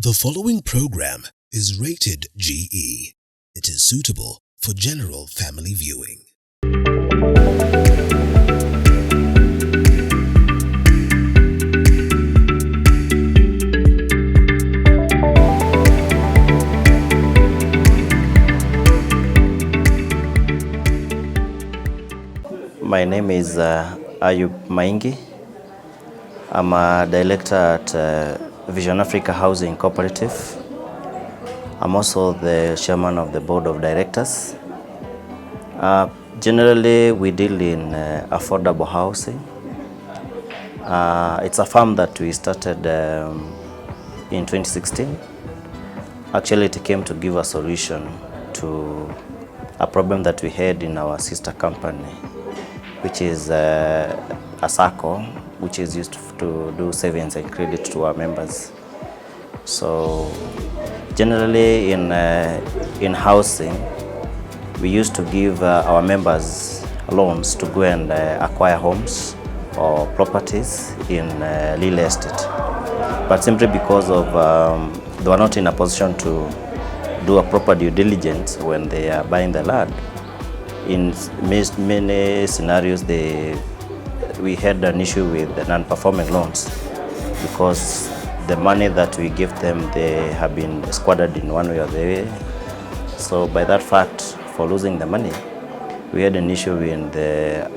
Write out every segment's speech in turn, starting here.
The following program is rated GE. It is suitable for general family viewing. My name is Ayub Maingi. I'm a director at Vision Africa Housing Cooperative. I'm also the chairman of the board of directors. Generally, we deal in affordable housing. It's a farm that we started in 2016. Actually, it came to give a solution to a problem that we had in our sister company, which is a SACCO, which is used to do savings and credit to our members. So generally in housing, we used to give our members loans to go and acquire homes or properties in real estate. But simply because of they were not in a position to do a proper due diligence when they are buying the land, in many scenarios we had an issue with the non-performing loans because the money that we give them, they have been squandered in one way or the other. So by that fact, for losing the money, we had an issue in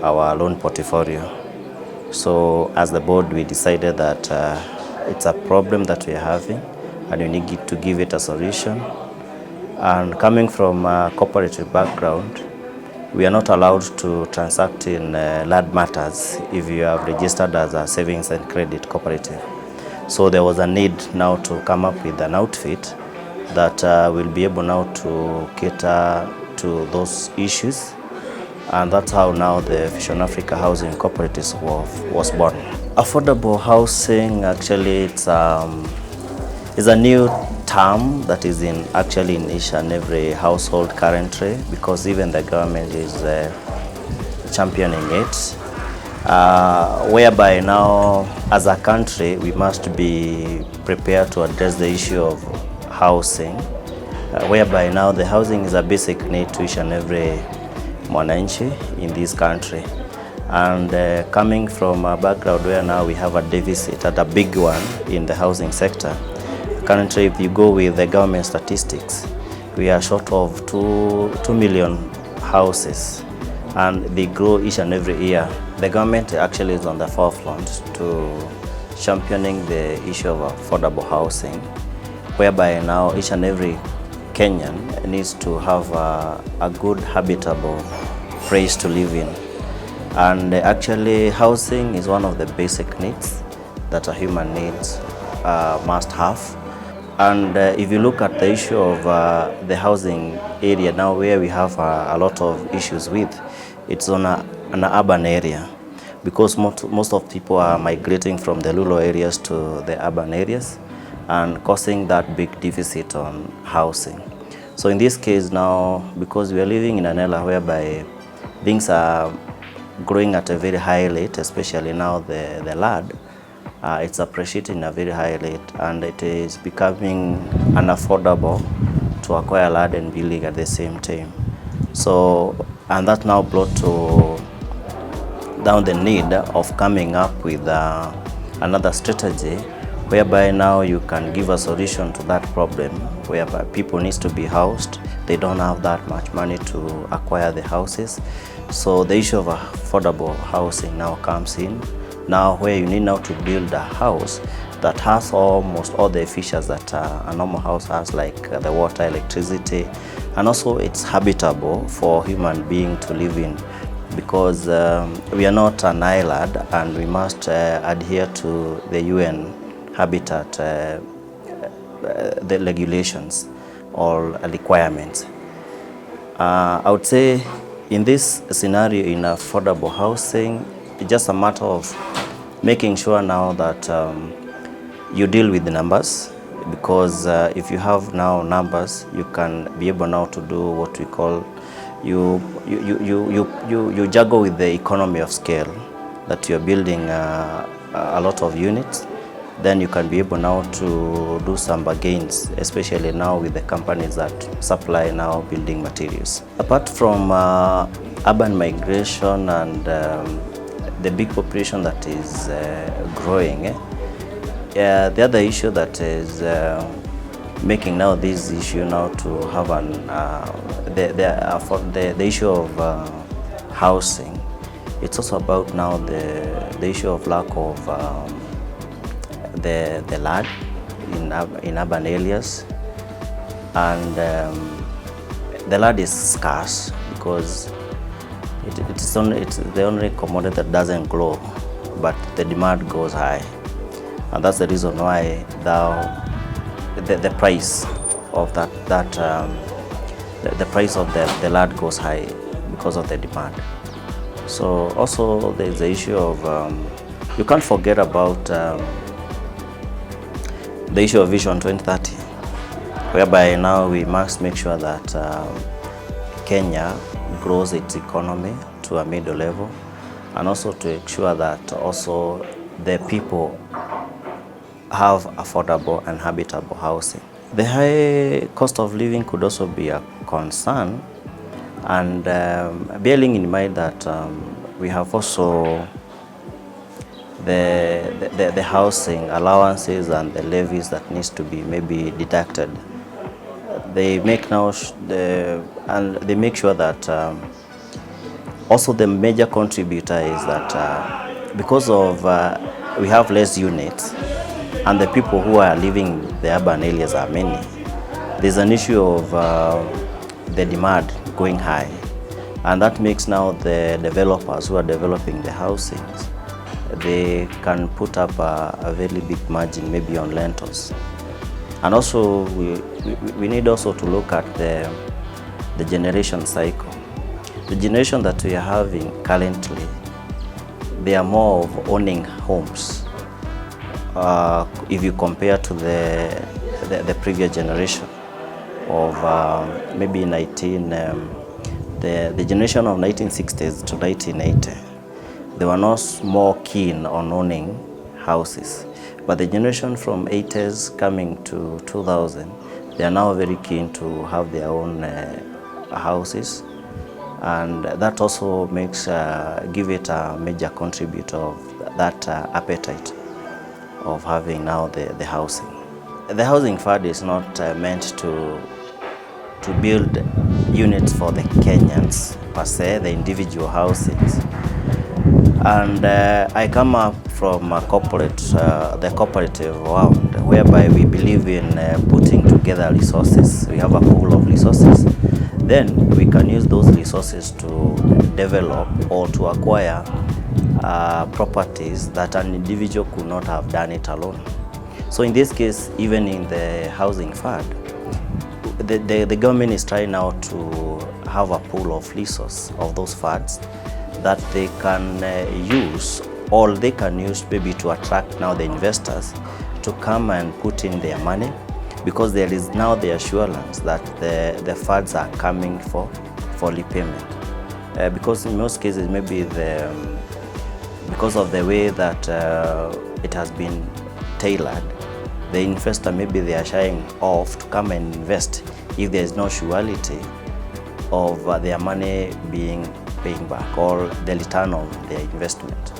our loan portfolio. So as the board, we decided that it's a problem that we are having and we need to give it a solution. And coming from a cooperative background, we are not allowed to transact in land matters if you have registered as a savings and credit cooperative. So there was a need now to come up with an outfit that will be able now to cater to those issues. And that's how now the Vision Africa Housing Cooperatives was born. Affordable housing, actually, it's a new term that is actually in each and every household currently, because even the government is championing it, whereby now as a country we must be prepared to address the issue of housing, whereby now the housing is a basic need to each and every mwananchi in this country. And coming from a background where now we have a deficit, and a big one in the housing sector. Currently, if you go with the government statistics, we are short of 2 million houses, and they grow each and every year. The government actually is on the forefront to championing the issue of affordable housing, whereby now each and every Kenyan needs to have a good habitable place to live in. And actually, housing is one of the basic needs that a human needs must have. And if you look at the issue of the housing area now, where we have a lot of issues with, it's on an urban area, because most of people are migrating from the rural areas to the urban areas and causing that big deficit on housing. So in this case now, because we are living in an era whereby things are growing at a very high rate, especially now the land, it's appreciating a very high rate, and it is becoming unaffordable to acquire land and building at the same time. So, and that now brought down the need of coming up with another strategy, whereby now you can give a solution to that problem, whereby people need to be housed. They don't have that much money to acquire the houses. So the issue of affordable housing now comes in. Now, where you need now to build a house that has almost all the features that a normal house has, like the water, electricity, and also it's habitable for human being to live in, because we are not an island and we must adhere to the UN habitat, the regulations or requirements. I would say in this scenario, in affordable housing, it's just a matter of making sure now that you deal with the numbers, because if you have now numbers, you can be able now to do what we call you juggle with the economy of scale, that you're building a lot of units then you can be able now to do some bargains, especially now with the companies that supply now building materials. Apart from urban migration and the big population that is growing, the other issue that is making now this issue now to have the issue of housing. It's also about now the issue of lack of the land in urban areas, and the land is scarce because it's the only commodity that doesn't grow, but the demand goes high, and that's the reason why the price of the price of the land goes high because of the demand. So also there's the issue of you can't forget about the issue of Vision 2030, whereby now we must make sure that Kenya grows its economy to a middle level, and also to ensure that also the people have affordable and habitable housing. The high cost of living could also be a concern, and bearing in mind that we have also the housing allowances and the levies that needs to be maybe deducted. They make now and they make sure that also the major contributor is that because of we have less units and the people who are living in the urban areas are many, there's an issue of the demand going high, and that makes now the developers who are developing the housings, they can put up a very big margin maybe on rentals. And also we need also to look at the generation cycle. The generation that we are having currently, they are more of owning homes if you compare to the previous generation of maybe the generation of 1960s to 1980. They were not more keen on owning houses, but the generation from 80s coming to 2000, they are now very keen to have their own houses, and that also makes give it a major contributor of that appetite of having now the housing. The housing fund is not meant to build units for the Kenyans per se, the individual housings. And I come up from a the cooperative world, whereby we believe in putting together resources. We have a pool of resources. Then we can use those resources to develop or to acquire properties that an individual could not have done it alone. So in this case, even in the housing fund, the government is trying now to have a pool of resources of those funds that they can use, or they can use maybe to attract now the investors to come and put in their money, because there is now the assurance that the funds are coming for repayment. Because in most cases, maybe because of the way that it has been tailored, the investor, maybe they are shying off to come and invest if there is no surety of their money paying back, or the return on their investment.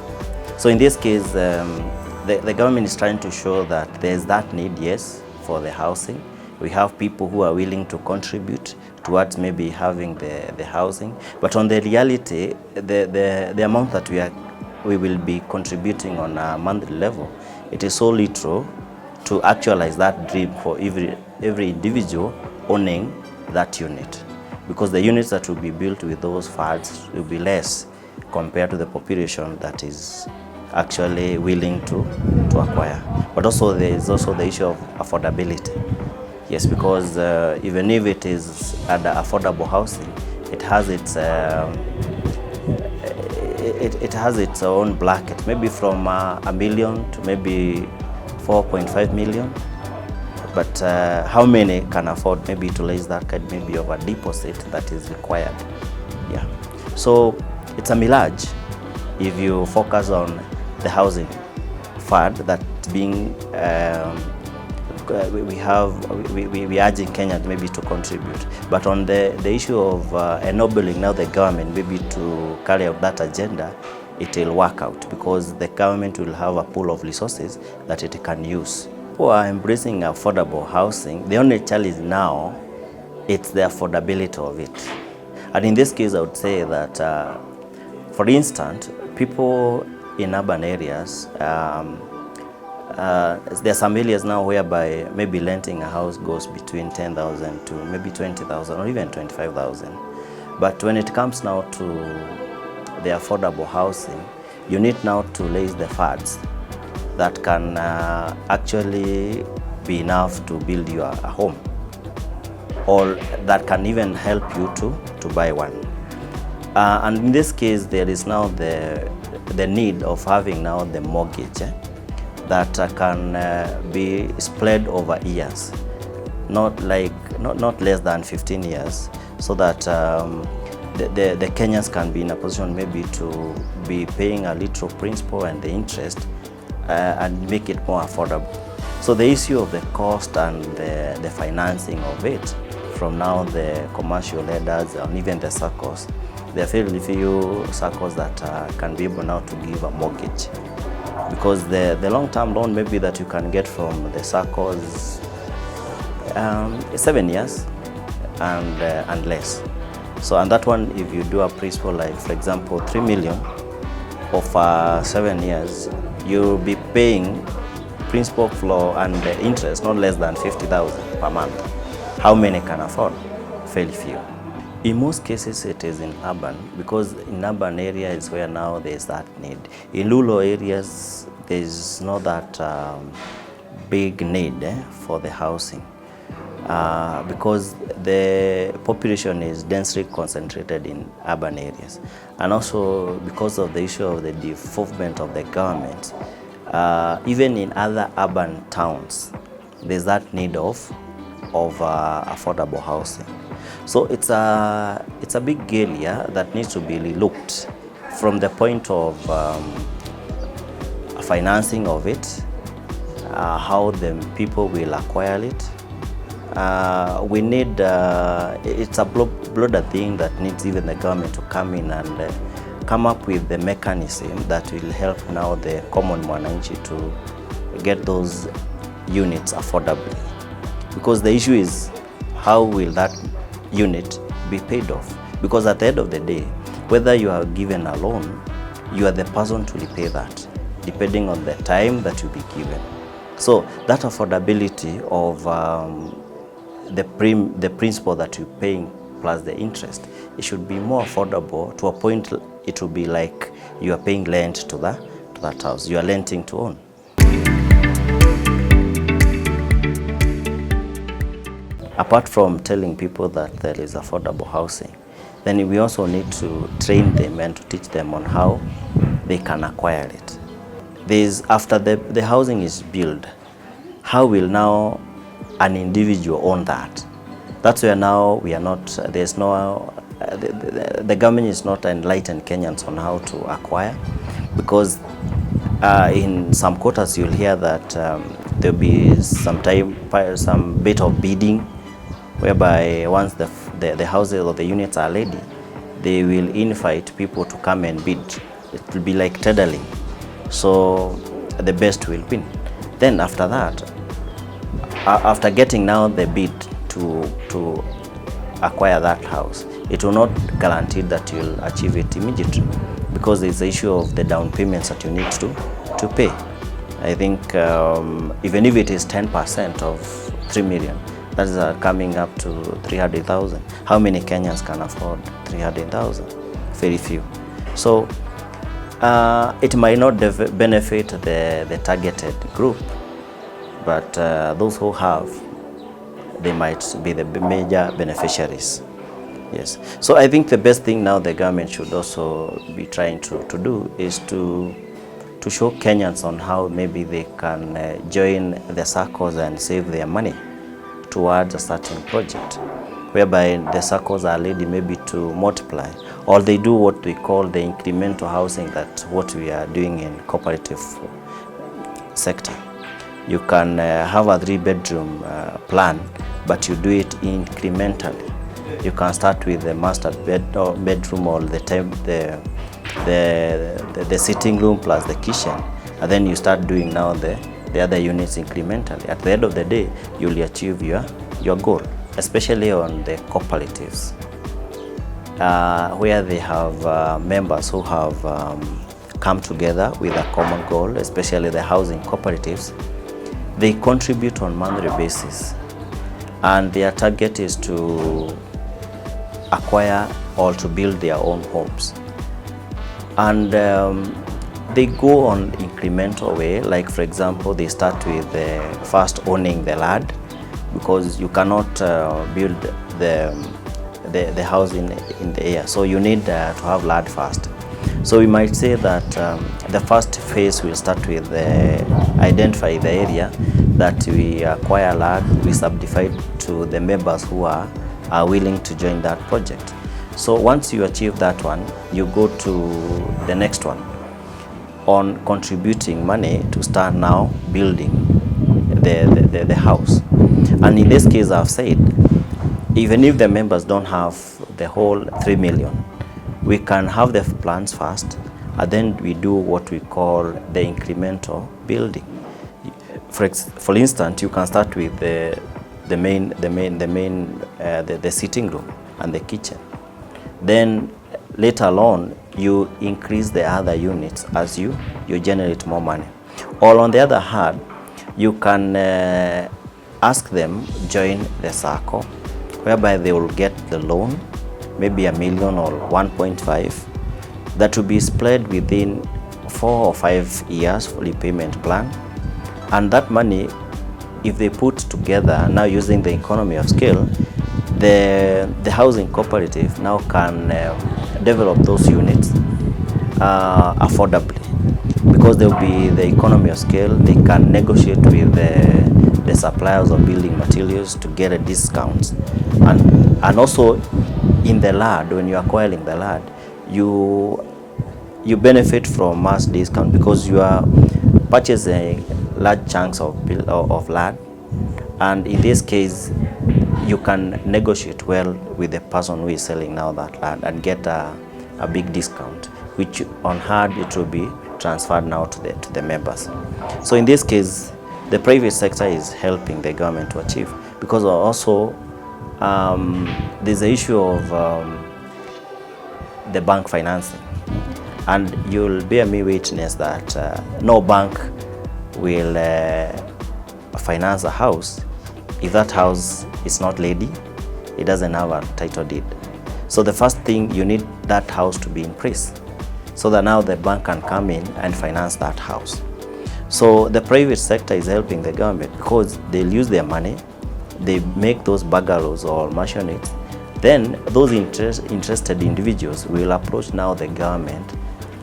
So in this case, the government is trying to show that there is that need, yes, for the housing. We have people who are willing to contribute towards maybe having the housing, but on the reality, the amount that we will be contributing on a monthly level, it is so little to actualize that dream for every individual owning that unit, because the units that will be built with those funds will be less compared to the population that is actually willing to acquire. But also there is also the issue of affordability. Yes, because even if it is at affordable housing, it has its it has its own bracket, maybe from $1 million to maybe 4.5 million. But how many can afford maybe to raise that kind maybe of a deposit that is required? Yeah. So it's a mirage if you focus on the housing fund that being we urging Kenyans maybe to contribute. But on the issue of ennobling now the government maybe to carry out that agenda, it will work out because the government will have a pool of resources that it can use. Who are embracing affordable housing, the only challenge now, it's the affordability of it. And in this case, I would say that, for instance, people in urban areas, there are some areas now whereby maybe renting a house goes between 10,000 to maybe 20,000 or even 25,000. But when it comes now to the affordable housing, you need now to raise the funds that can actually be enough to build you a home, or that can even help you to buy one. And in this case, there is now the need of having now the mortgage that can be spread over years, not less than 15 years, so that the Kenyans can be in a position maybe to be paying a little principal and the interest and make it more affordable. So the issue of the cost and the financing of it, from now the commercial lenders and even the SACCOs, there are fairly few SACCOs that can be able now to give a mortgage. Because the long-term loan maybe that you can get from the SACCOs 7 years and less. So, and that one, if you do a principal like, for example, 3 million over 7 years, you'll be paying principal floor and the interest not less than 50,000 per month. How many can afford? Fairly few. In most cases, it is in urban, because in urban areas is where now there's that need. In rural areas, there's not that big need for the housing. Because the population is densely concentrated in urban areas, and also because of the issue of the devolvement of the government, even in other urban towns, there's that need of affordable housing. So it's a big area that needs to be looked from the point of financing of it, how the people will acquire it. We need, it's a broader thing that needs even the government to come in and come up with the mechanism that will help now the common mwananchi to get those units affordably. Because the issue is, how will that unit be paid off? Because at the end of the day, whether you are given a loan, you are the person to repay that, depending on the time that you be given. So that affordability of the principal that you're paying plus the interest, it should be more affordable to a point it will be like you are paying rent to that house. You are renting to own. Apart from telling people that there is affordable housing, then we also need to train them and to teach them on how they can acquire it. After the housing is built, how will now an individual own that? That's where now we are not, there's no, the government is not enlightened Kenyans on how to acquire, because in some quarters you'll hear that there'll be some bit of bidding, whereby once the houses or the units are ready, they will invite people to come and bid. It will be like tendering. So the best will win. Then after that, after getting now the bid to acquire that house, it will not guarantee that you'll achieve it immediately, because there's the issue of the down payments that you need to pay. I think even if it is 10% of 3 million, that is coming up to 300,000. How many Kenyans can afford 300,000? Very few. So it might not benefit the targeted group, but those who have, they might be the major beneficiaries. Yes. So I think the best thing now the government should also be trying to do is to show Kenyans on how maybe they can join the SACCOs and save their money towards a certain project, whereby the SACCOs are ready maybe to multiply, or they do what we call the incremental housing, that what we are doing in cooperative sector. You can have a 3-bedroom plan, but you do it incrementally. You can start with the master bedroom or the sitting room plus the kitchen, and then you start doing now the other units incrementally. At the end of the day, you'll achieve your goal, especially on the cooperatives, where they have members who have come together with a common goal, especially the housing cooperatives. They contribute on monthly basis, and their target is to acquire or to build their own homes. And they go on incremental way. Like, for example, they start with first owning the land, because you cannot build the house in the air, so you need to have land first. So we might say that the first phase will start with identify the area that we acquire land, we subdivide to the members who are willing to join that project. So once you achieve that one, you go to the next one on contributing money to start now building the house. And in this case, I've said, even if the members don't have the whole 3 million, we can have the plans first, and then we do what we call the incremental building. For instance, you can start with the sitting room and the kitchen. Then later on, you increase the other units as you generate more money. Or on the other hand, you can ask them join the circle, whereby they will get the loan, maybe $1 million or 1.5, that will be spread within 4 or 5 years for repayment plan. And that money, if they put together now using the economy of scale, the housing cooperative now can develop those units affordably, because there will be the economy of scale. They can negotiate with the suppliers of building materials to get a discount, and also in the land, when you're acquiring the land, you benefit from mass discount, because you are purchasing large chunks of land, and in this case you can negotiate well with the person who is selling now that land and get a big discount, which on hand it will be transferred now to the members. So in this case, the private sector is helping the government to achieve, because also there's the issue of the bank financing, and you'll bear me witness that no bank will finance a house if that house is not ready, it doesn't have a title deed. So the first thing, you need that house to be in place, so that now the bank can come in and finance that house. So the private sector is helping the government, because they'll use their money, they make those bungalows or mansion units. Then those interested individuals will approach now the government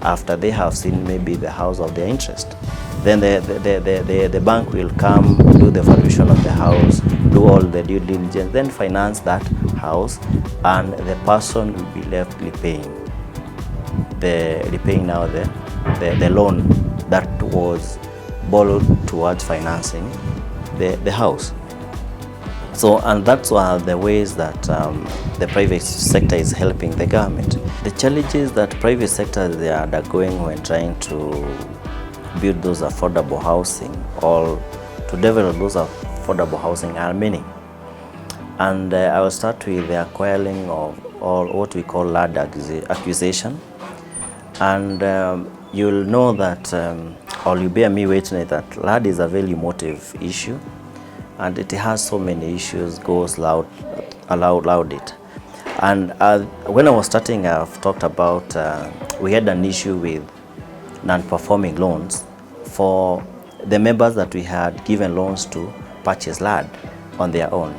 after they have seen maybe the house of their interest. Then the bank will come, do the valuation of the house, do all the due diligence, then finance that house, and the person will be left repaying now the loan that was borrowed towards financing the house. So, and that's one of the ways that the private sector is helping the government. The challenges that private sector they are undergoing when trying to build those affordable housing or to develop those affordable housing are many. And I will start with the acquiring of or what we call land acquisition. And you'll know that, or you bear me witness that land is a very emotive issue, and it has so many issues, goes loud it. And when I was starting, I've talked about we had an issue with non-performing loans for the members that we had given loans to purchase land on their own,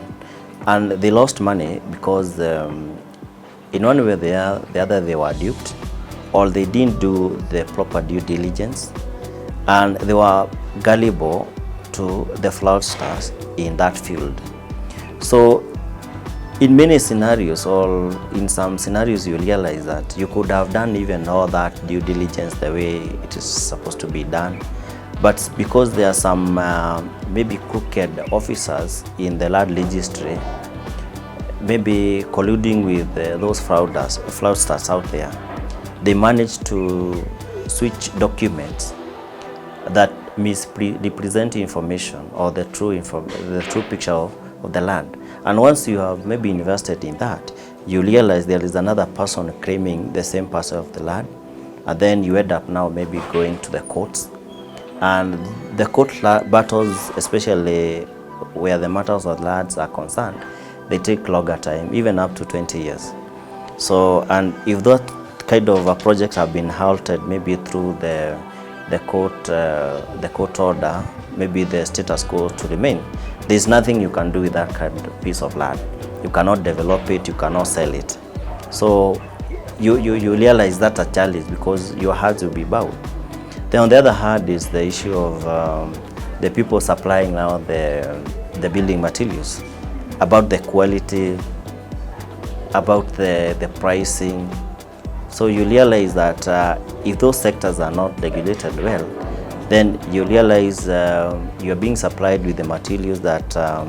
and they lost money because in one way or the other they were duped, or they didn't do the proper due diligence, and they were gullible to the fraudsters in that field. So in many scenarios, or in some scenarios, you realize that you could have done even all that due diligence the way it is supposed to be done, But because there are some maybe crooked officers in the land registry, maybe colluding with those fraudsters out there, they managed to switch documents that misrepresent information or the true picture of the land. And once you have maybe invested in that, you realize there is another person claiming the same parcel of the land, and then you end up now maybe going to the courts. And the court battles, especially where the matters of lands are concerned, they take longer time, even up to 20 years. So, and if that kind of projects have been halted, maybe through the court order, maybe the status quo to remain, there's nothing you can do with that kind of piece of land. You cannot develop it, you cannot sell it. So you realize that's a challenge because your hands will be bound. Then on the other hand is the issue of the people supplying now the building materials, about the quality, about the pricing. So you realize that if those sectors are not regulated well, then you realize you're being supplied with the materials that are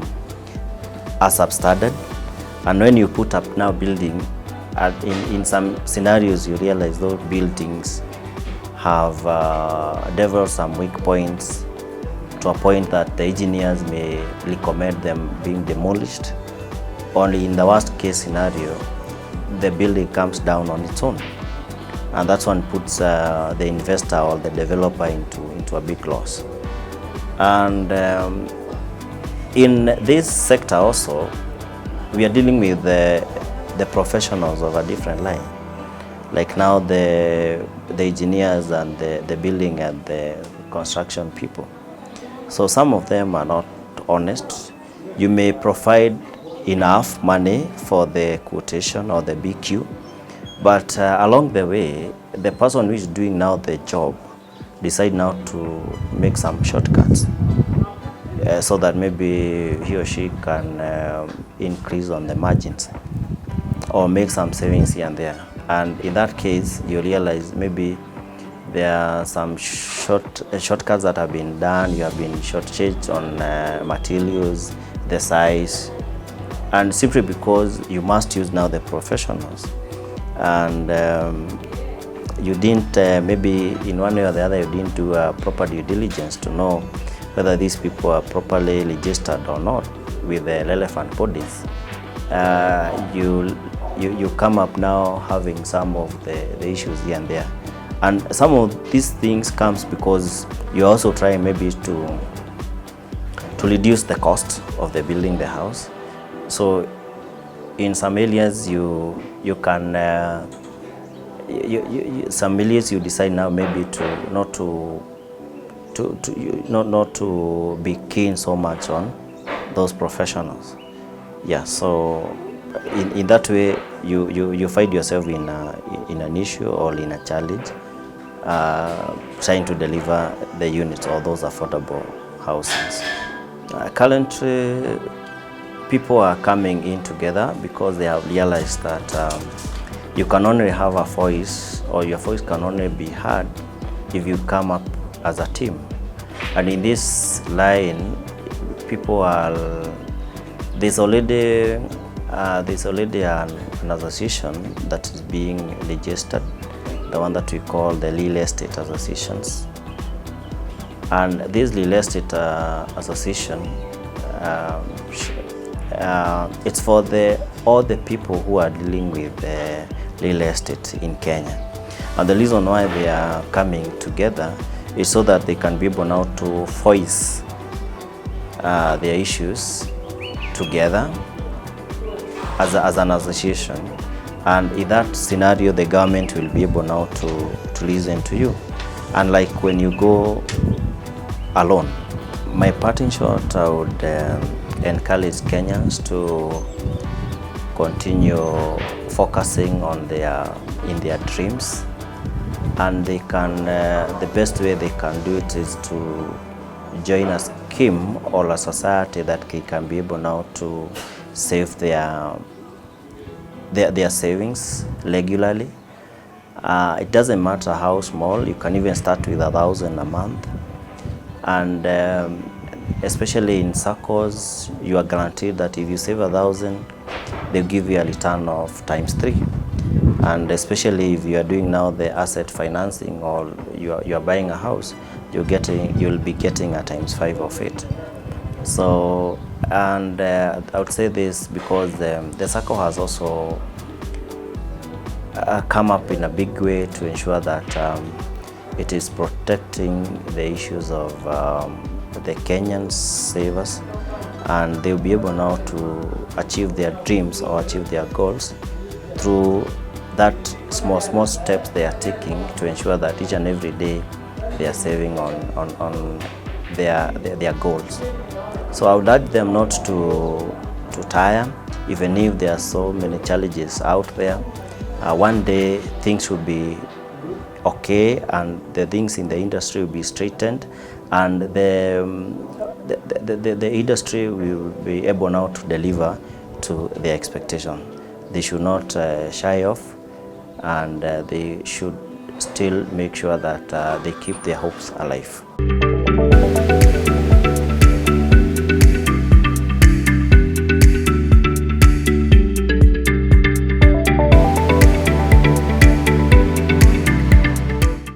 substandard. And when you put up now building, in some scenarios you realize those buildings have developed some weak points to a point that the engineers may recommend them being demolished. Only in the worst case scenario, the building comes down on its own. And that's one puts the investor or the developer into a big loss. And in this sector also, we are dealing with the professionals of a different line. Like now the engineers and the building and the construction people. So some of them are not honest. You may provide enough money for the quotation or the BQ, but along the way, the person who is doing now the job decide now to make some shortcuts so that maybe he or she can increase on the margins or make some savings here and there. And in that case, you realize maybe there are some shortcuts that have been done. You have been shortchanged on materials, the size, and simply because you must use now the professionals. And you didn't, maybe in one way or the other, you didn't do a proper due diligence to know whether these people are properly registered or not with the relevant bodies. You come up now having some of the issues here and there. And some of these things comes because you're also trying maybe to reduce the cost of the building the house. So in some areas you can some areas you decide now maybe to not to be keen so much on those professionals. Yeah, so in that way you find yourself in an issue or in a challenge trying to deliver the units or those affordable houses. Currently, people are coming in together because they have realized that you can only have a voice, or your voice can only be heard if you come up as a team. And in this line, people are, there's already an association that is being registered, the one that we call the real estate associations. And this real estate association, it's for all the people who are dealing with real estate in Kenya. And the reason why they are coming together is so that they can be able now to voice their issues together as an association. And in that scenario, the government will be able now to listen to you. And like when you go alone, my parting shot, I would encourage Kenyans to continue focusing on in their dreams, and they can the best way they can do it is to join a scheme or a society that can be able now to save their savings regularly. It doesn't matter how small. You can even start with 1,000 a month. and especially in SACCOs, you are guaranteed that if you save 1,000, they'll give you a return of ×3. And especially if you are doing now the asset financing, or you are buying a house, you'll be getting a ×5 of it. So, and I would say this because the SACCO has also come up in a big way to ensure that it is protecting the issues of the Kenyan savers, and they'll be able now to achieve their dreams or achieve their goals through that small steps they are taking to ensure that each and every day they are saving on their goals. So I would urge them not to tire, even if there are so many challenges out there. One day things will be okay, and the things in the industry will be straightened, and the industry will be able now to deliver to their expectation. They should not shy off, and they should still make sure that they keep their hopes alive.